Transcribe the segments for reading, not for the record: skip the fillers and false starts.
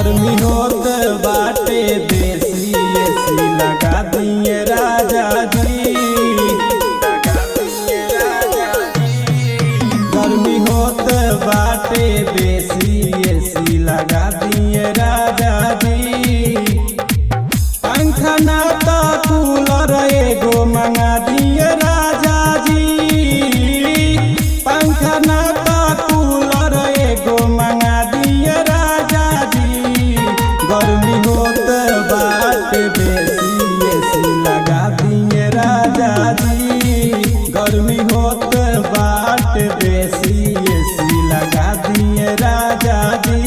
गर्मी होत बाटे देसी एसी लगा दिए राजा जी। गर्मी होत बाटे देसी एसी लगा दिए राजा जी। पंखा ना तो कूलर एगो मंगा दिए राजा जी। पंखा ना तो कूलर एगो मंगा दिए राजा जी। गर्मी होत बाटे देसी एसी लगा दिए राजा जी। गर्मी होत बाटे देसी एसी लगा दिए राजा जी।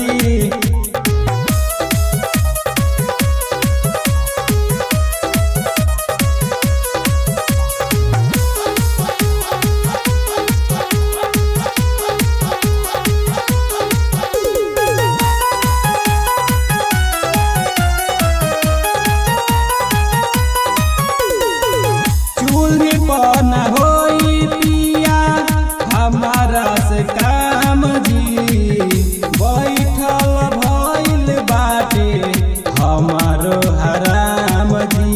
चूल्ही पर न होई पिया हमारा से काम जी। बैठल भइल बाटे हमारो हराम जी।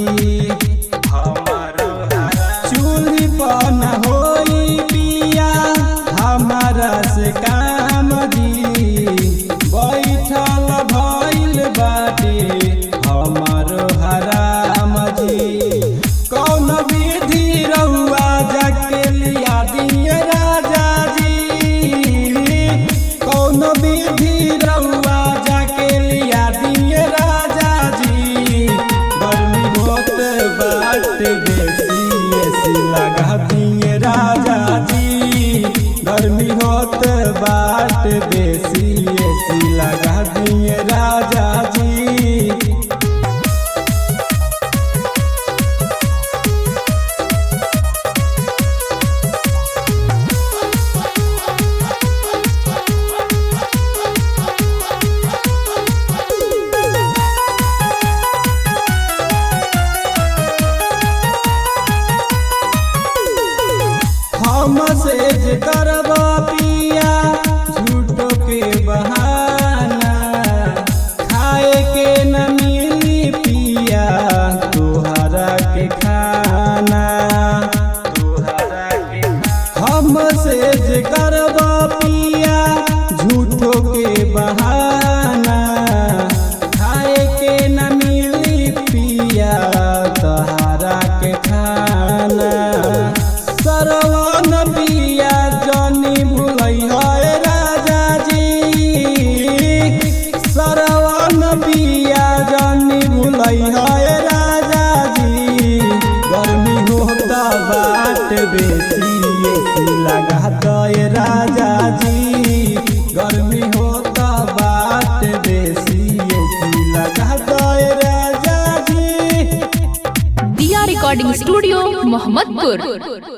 चूल्ही पर न होई पिया हमारा से काम जी। बैठल भइल बाटे हमारो हराम जी। कौन विधि रउआ जाके लिया दिए राजा जी। कौन विधि रउआ जाके लिया दिए राजा जी। गर्मी होत बाटे देसी एसी लगा दिए राजा जी। गर्मी होत बाटे देसी एसी लगा दिए राजा जी। हमसे जे करब पिया झूठो के बहाना। खाए के न मिली पिया तोहरा के खाना। हमसे जे करब पिया झूठो के बहाना। खाए के न मिली पिया तोहरा के खाना। सरवन पिया जानी भूलै है राजा जी। सरवन पिया जानी भूलै है राजा जी। गर्मी होता बाट बेसी एसी लगा दे राजा जी। गर्मी होता बाट बेसी एसी लगा दे राजा जी। दिया रिकॉर्डिंग स्टूडियो मोहम्मदपुर।